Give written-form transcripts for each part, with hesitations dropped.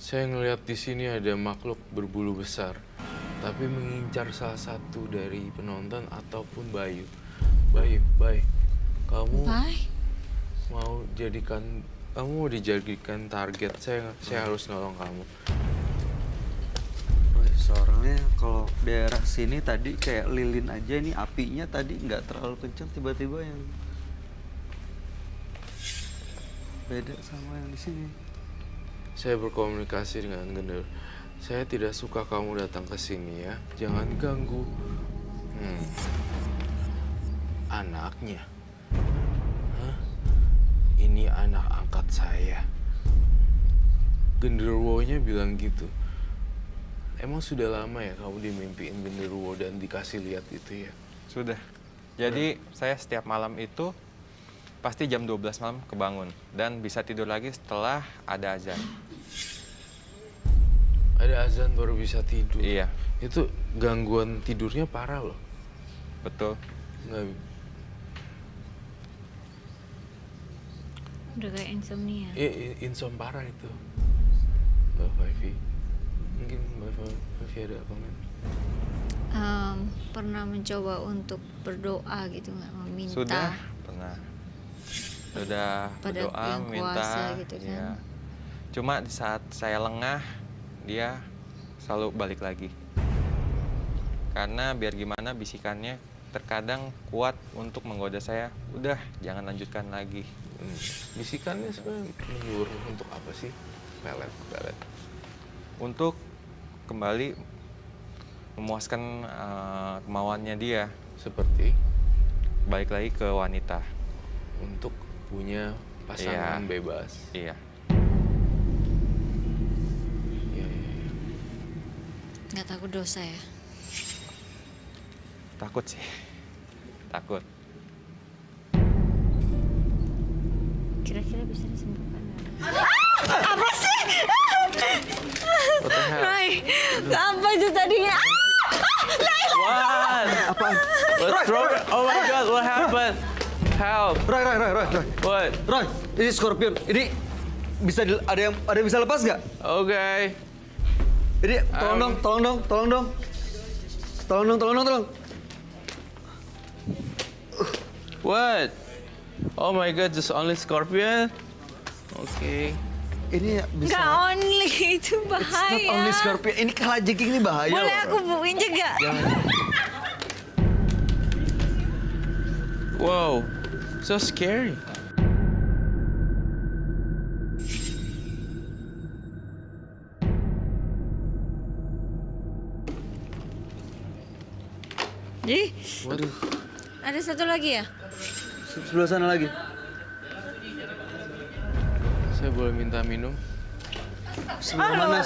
Saya ngelihat di sini ada makhluk berbulu besar, tapi mengincar salah satu dari penonton ataupun Bayu. Bayu, kamu mau dijadikan target. Saya harus nolong kamu. Soalnya kalau daerah sini tadi kayak lilin aja, nih apinya tadi nggak terlalu kencang, tiba-tiba yang beda sama yang di sini. Saya berkomunikasi dengan Gender. Saya tidak suka kamu datang ke sini ya. Jangan ganggu. Anaknya. Hah? Ini anak angkat saya. Genderuwonya bilang gitu. Emang sudah lama ya kamu dimimpiin genderuwo dan dikasih lihat itu ya? Sudah. Jadi saya setiap malam itu pasti jam 12 malam kebangun. Dan bisa tidur lagi setelah ada azan. Ada azan baru bisa tidur? Iya. Itu gangguan tidurnya parah loh. Betul. Nggak. Udah kayak insomnia. Insom parah itu. Mbak Vivi. Mungkin Mbak Vivi ada komen? Pernah mencoba untuk berdoa gitu nggak? Meminta. Sudah pernah. Sudah pada berdoa, yang minta. kuasa gitu kan. Ya. Cuma di saat saya lengah, dia selalu balik lagi. Karena biar gimana bisikannya terkadang kuat untuk menggoda saya. Udah, jangan lanjutkan lagi. Bisikannya sebenarnya menyuruh untuk apa sih? Pelet. Untuk kembali memuaskan kemauannya dia. Seperti? Balik lagi ke wanita. Untuk punya pasangan bebas. Iya. Iya. Nggak takut dosa ya? Takut sih. Takut. Kira-kira bisa disembuhkan nggak? Apa sih? Rai, apa itu tadinya? What? Apaan? What's wrong? Oh my God, what happened? Help! Roy. What? Roy, ini Scorpion. Ini bisa ada yang bisa lepas nggak? Okay. Ini tolong dong. What? Oh my God, just only Scorpion? Okay. Ini bisa. Nggak only, itu It's bahaya. not only Scorpion. Ini kalajengking ini bahaya. Boleh loh, aku Roy. injek nggak? Wow, so scary. Jadi, Waduh. Ada satu lagi ya? Sebelah sana lagi. Saya boleh minta minum? Sebelah mana?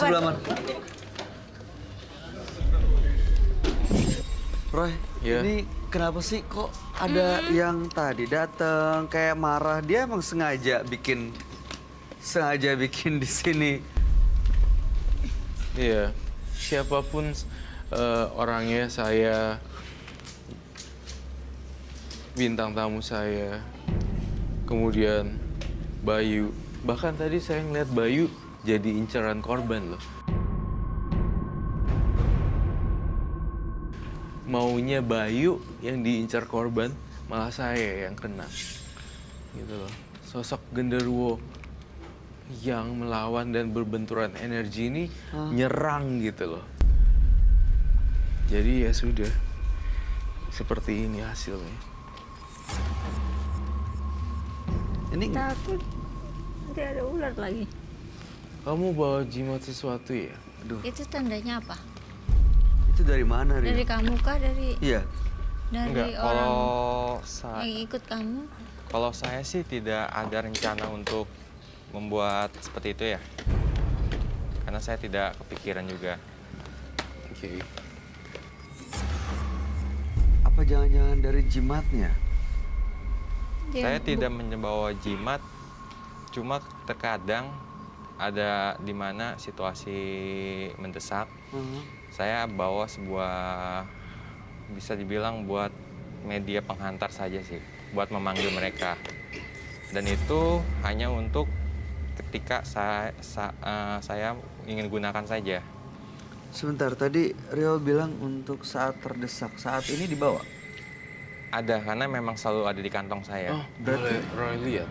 Roy, Ya. ini kenapa sih kok ada yang tadi datang kayak marah? Dia emang sengaja bikin di sini. Iya. Siapapun orangnya, saya, bintang tamu saya, kemudian Bayu. Bahkan tadi saya ngeliat Bayu jadi incaran korban loh. Maunya Bayu yang diincar korban, malah saya yang kena. Gitu loh. Sosok genderuwo yang melawan dan berbenturan energi ini nyerang gitu loh. Jadi ya sudah. Seperti ini hasilnya. Ini Takut nanti ada ular lagi. Kamu bawa jimat sesuatu ya? aduh, Itu tandanya apa? itu dari mana, Ria? Dari kamu kah? Dari Iya. dari Enggak, orang yang ikut kamu? kalau saya sih tidak ada rencana untuk membuat seperti itu ya. Karena saya tidak kepikiran juga. Oke. Apa jangan-jangan dari jimatnya? Saya tidak membawa jimat, cuma terkadang ada di mana situasi mendesak. Saya bawa sebuah, bisa dibilang buat media penghantar saja sih, buat memanggil mereka. Dan itu hanya untuk ketika saya ingin gunakan saja. Sebentar, tadi Rio bilang untuk saat terdesak. Saat ini dibawa? Ada, karena memang selalu ada di kantong saya. Oh, boleh Roy lihat?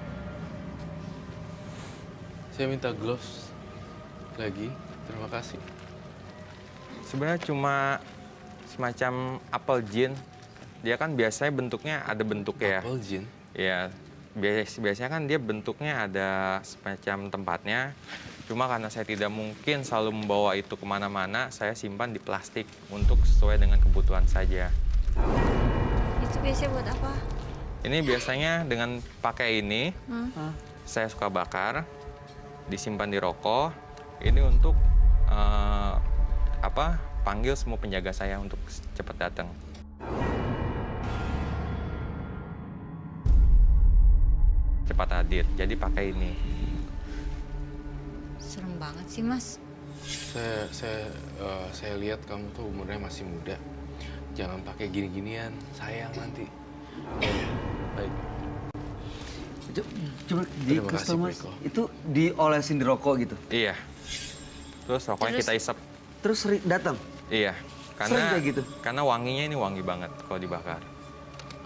Saya minta gloves lagi. Terima kasih. Sebenarnya cuma semacam apel gin. Dia kan biasanya bentuknya ada bentuknya ya. Apple gin. Ya, biasanya kan dia bentuknya ada semacam tempatnya. Cuma karena saya tidak mungkin selalu membawa itu kemana-mana, saya simpan di plastik untuk sesuai dengan kebutuhan saja. Itu biasanya buat apa? Ini biasanya dengan pakai ini, saya suka bakar, disimpan di rokok. Ini untuk panggil semua penjaga saya untuk cepat datang. Cepat hadir, jadi pakai ini. Serem banget sih, Mas. Saya lihat kamu tuh umurnya masih muda. Jangan pakai gini-ginian, sayang nanti. Baik. Coba di Terima kasih, Mas. Briko. Itu diolesin di rokok gitu. Iya. Terus rokoknya Terus? kita isep. Terus datang. Iya. Sering kayak gitu? Karena wanginya ini wangi banget kalau dibakar.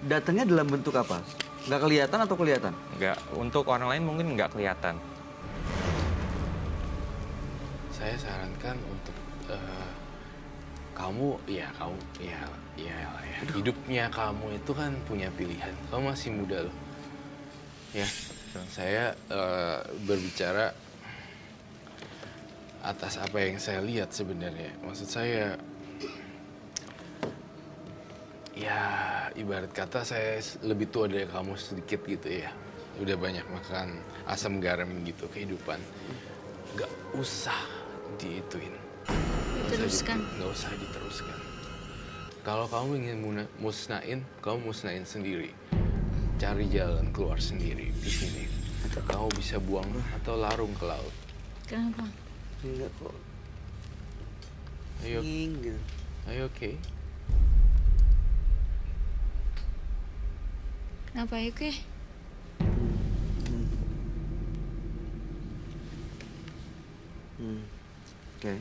Datangnya dalam bentuk apa? Nggak kelihatan atau kelihatan? Nggak, untuk orang lain mungkin nggak kelihatan. Saya sarankan untuk kamu ya hidupnya kamu itu kan punya pilihan. Kamu masih muda loh. Ya, saya berbicara atas apa yang saya lihat sebenarnya. Maksud saya, ya ibarat kata saya lebih tua dari kamu sedikit gitu ya. Udah banyak makan asam garam gitu kehidupan. Nggak usah diituin. Diteruskan. Nggak usah diteruskan. Kalau kamu ingin musnahin, kamu musnahin sendiri. Cari jalan keluar sendiri di sini. Kamu bisa buang atau larung ke laut. Kenapa? Enggak kok. Ayo, Gitu. ayo oke. Kenapa ya, Oke? Oke.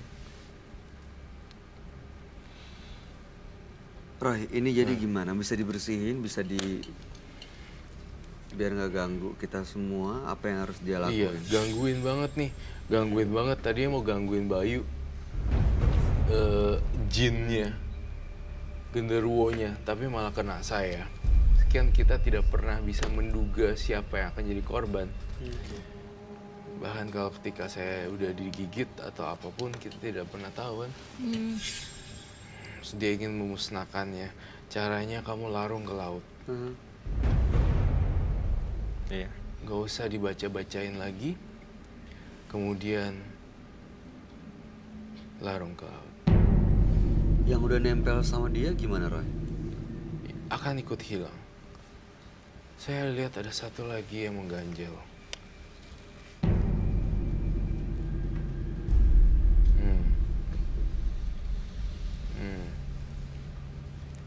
Roy, ini jadi gimana? Bisa dibersihin, bisa biar nggak ganggu kita semua. Apa yang harus dia Iya, lakuin? gangguin banget nih. Gangguin banget. Tadinya mau gangguin Bayu. Jinnya. Genderuwonya. Tapi malah kena saya. Sekian kita tidak pernah bisa menduga siapa yang akan jadi korban. Bahkan kalau ketika saya udah digigit atau apapun, kita tidak pernah tahu kan. Terus dia ingin memusnahkannya. Caranya kamu larung ke laut. Iya. Gak usah dibaca-bacain lagi. Kemudian larung ke laut. Yang udah nempel sama dia gimana, Roy? Akan ikut hilang. Saya lihat ada satu lagi yang mengganjal.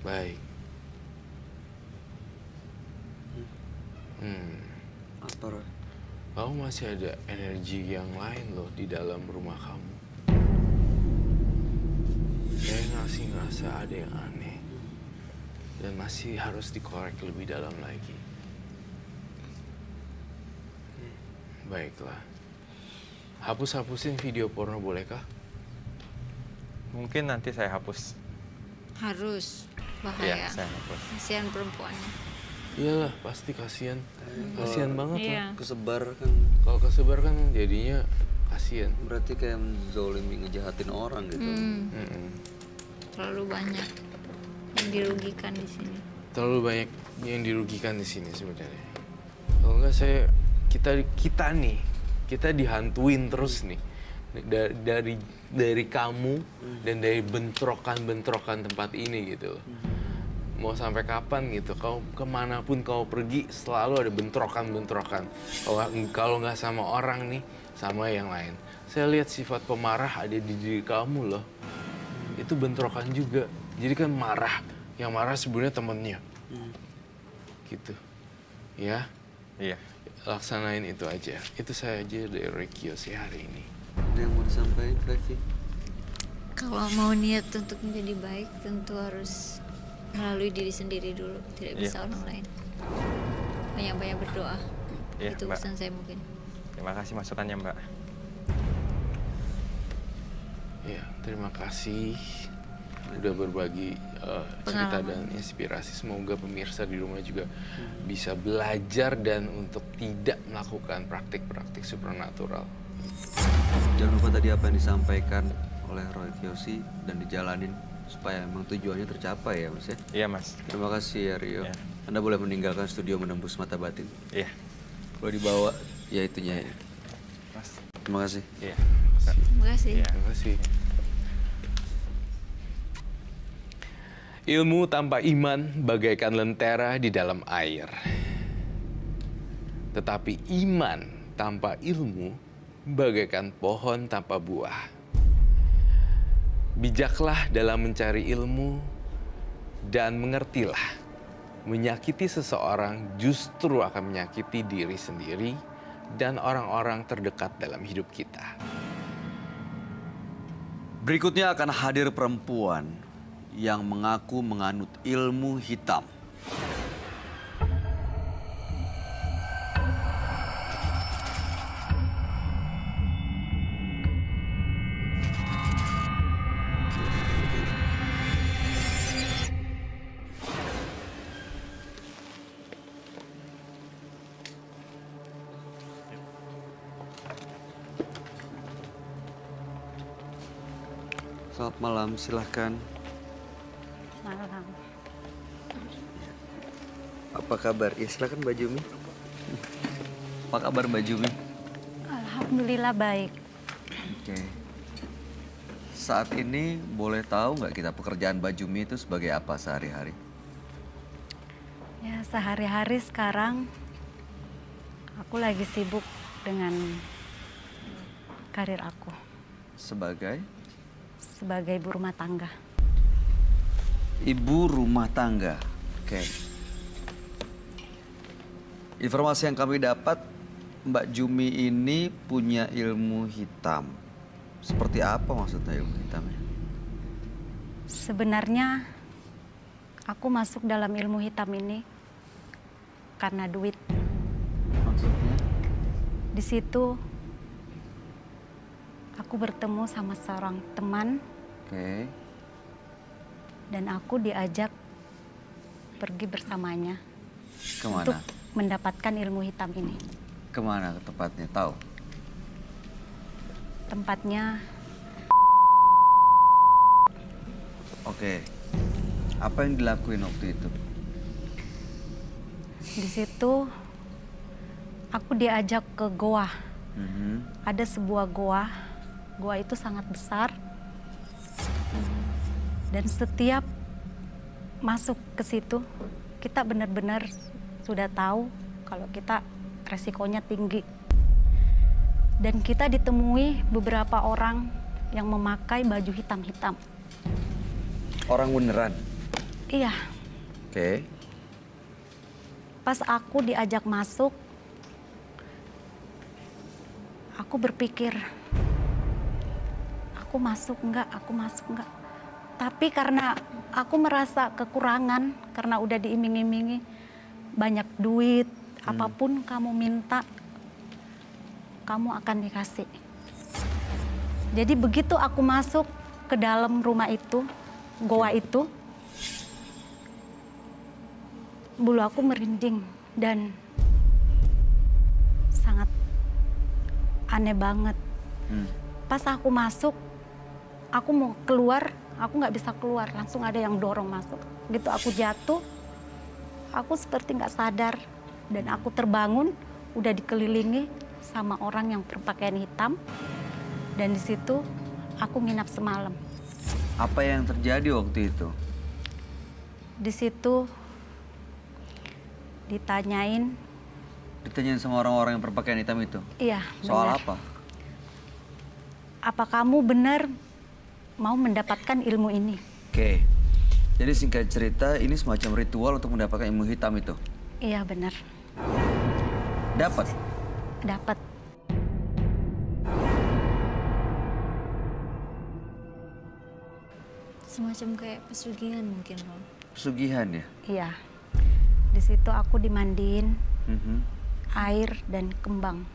Baik. Apa, Roy? Kamu masih ada energi yang lain loh di dalam rumah kamu. Saya masih ngerasa ada yang aneh. Dan masih harus dikorek lebih dalam lagi. Baiklah. Hapus-hapusin video porno bolehkah? Mungkin nanti saya hapus. Harus. Iya, Bahaya. saya hapus. Kasihan perempuannya. Iyalah, pasti kasihan. Kasihan banget lah. Iya. Kesebar kan Kalau kesebar kan jadinya kasihan. berarti kayak menzolimi, ngejahatin orang gitu. Terlalu banyak yang dirugikan di sini. Terlalu banyak yang dirugikan di sini sebenarnya. Kalau enggak kita dihantuin terus nih dari kamu dan dari bentrokan tempat ini gitu loh. Mau sampai kapan gitu? Kau kemanapun kau pergi selalu ada bentrokan. Kalau nggak sama orang nih, sama yang lain. Saya lihat sifat pemarah ada di diri kamu loh. Itu bentrokan juga. Jadi kan marah. Yang marah sebenarnya temennya. Gitu. Ya, Iya. laksanain itu aja. Itu saya aja dari Kiyosei hari ini. Ada yang mau disampaikan, Revi? Kalau mau niat untuk menjadi baik tentu harus melalui diri sendiri dulu, tidak Iya. bisa orang lain. Banyak-banyak berdoa. Iya, Itu Mbak. pesan saya mungkin. Terima kasih masukannya, Mbak. Ya, terima kasih udah berbagi cerita dan inspirasi. Semoga pemirsa di rumah juga bisa belajar dan untuk tidak melakukan praktik-praktik supernatural. Jangan lupa tadi apa yang disampaikan oleh Roy Kiyoshi dan dijalanin supaya emang tujuannya tercapai ya Mas ya. Iya, Mas. Terima kasih ya Rio. Ya. Anda boleh meninggalkan studio menembus mata batin. Iya. Boleh dibawa ya itunya ya. Mas. Terima kasih. Iya. Terima kasih. Iya. Terima kasih. Ilmu tanpa iman bagaikan lentera di dalam air. Tetapi iman tanpa ilmu bagaikan pohon tanpa buah. Bijaklah dalam mencari ilmu dan mengertilah. Menyakiti seseorang justru akan menyakiti diri sendiri dan orang-orang terdekat dalam hidup kita. Berikutnya akan hadir perempuan yang mengaku menganut ilmu hitam. Selamat malam, silahkan. Malam. Apa kabar? Ya silakan Mbak Jumi. Apa kabar Mbak Jumi? Alhamdulillah baik. Oke. Saat ini boleh tahu nggak kita pekerjaan Mbak Jumi itu sebagai apa sehari-hari? Ya sehari-hari sekarang aku lagi sibuk dengan karir aku Sebagai sebagai ibu rumah tangga. ibu rumah tangga. Oke. Informasi yang kami dapat, Mbak Jumi ini punya ilmu hitam. Seperti apa maksudnya ilmu hitamnya? Sebenarnya aku masuk dalam ilmu hitam ini karena duit. Maksudnya? Di situ aku bertemu sama seorang teman Oke. dan aku diajak pergi bersamanya Kemana? untuk mendapatkan ilmu hitam ini. Kemana tepatnya? Tahu? Tempatnya Oke. Apa yang dilakuin waktu itu? di situ aku diajak ke goa. Mhm. Ada sebuah goa. Goa itu sangat besar. Dan setiap masuk ke situ, kita benar-benar sudah tahu kalau kita resikonya tinggi. Dan kita ditemui beberapa orang yang memakai baju hitam-hitam. Orang beneran? Iya, Oke. pas aku diajak masuk, aku berpikir, aku masuk enggak. Tapi karena aku merasa kekurangan, karena udah diiming-imingi banyak duit, apapun kamu minta, kamu akan dikasih. Jadi begitu aku masuk ke dalam rumah itu, goa itu, bulu aku merinding dan sangat aneh banget. Pas aku masuk, aku mau keluar, aku nggak bisa keluar, langsung ada yang dorong masuk. Gitu aku jatuh, aku seperti nggak sadar dan aku terbangun, udah dikelilingi sama orang yang berpakaian hitam dan di situ aku nginap semalam. Apa yang terjadi waktu itu? Di situ ditanyain, Ditanyain sama orang-orang yang berpakaian hitam itu? iya Soal benar. apa? Apa kamu benar mau mendapatkan ilmu ini? Oke. Jadi singkat cerita, ini semacam ritual untuk mendapatkan ilmu hitam itu? Iya benar, Dapat? dapat. semacam kayak pesugihan mungkin loh. Pesugihan ya? Iya. Di situ aku dimandiin Mhm. air dan kembang.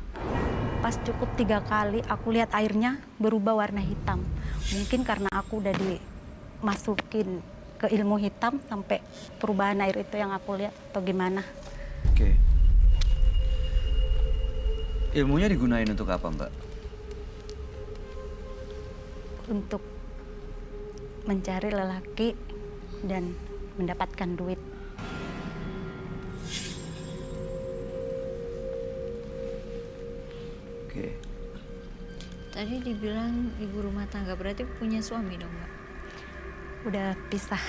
Pas cukup 3 kali aku lihat airnya berubah warna hitam. Mungkin karena aku udah dimasukin ke ilmu hitam sampai perubahan air itu yang aku lihat atau gimana. Oke. Ilmunya digunain untuk apa, Mbak? Untuk mencari lelaki dan mendapatkan duit. Oke. Tadi dibilang ibu rumah tangga, berarti punya suami dong, Mbak? Udah pisah.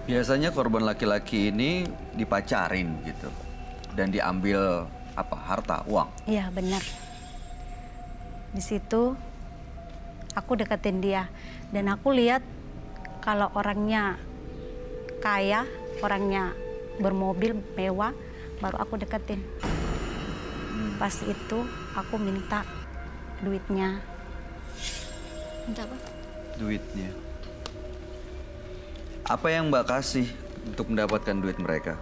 Biasanya korban laki-laki ini dipacarin gitu. Dan diambil apa? Harta, uang. Iya benar. Di situ aku deketin dia dan aku lihat kalau orangnya kaya, orangnya bermobil mewah, baru aku deketin. Pas itu aku minta duitnya. Minta apa? Duitnya. Apa yang Mbak kasih untuk mendapatkan duit mereka?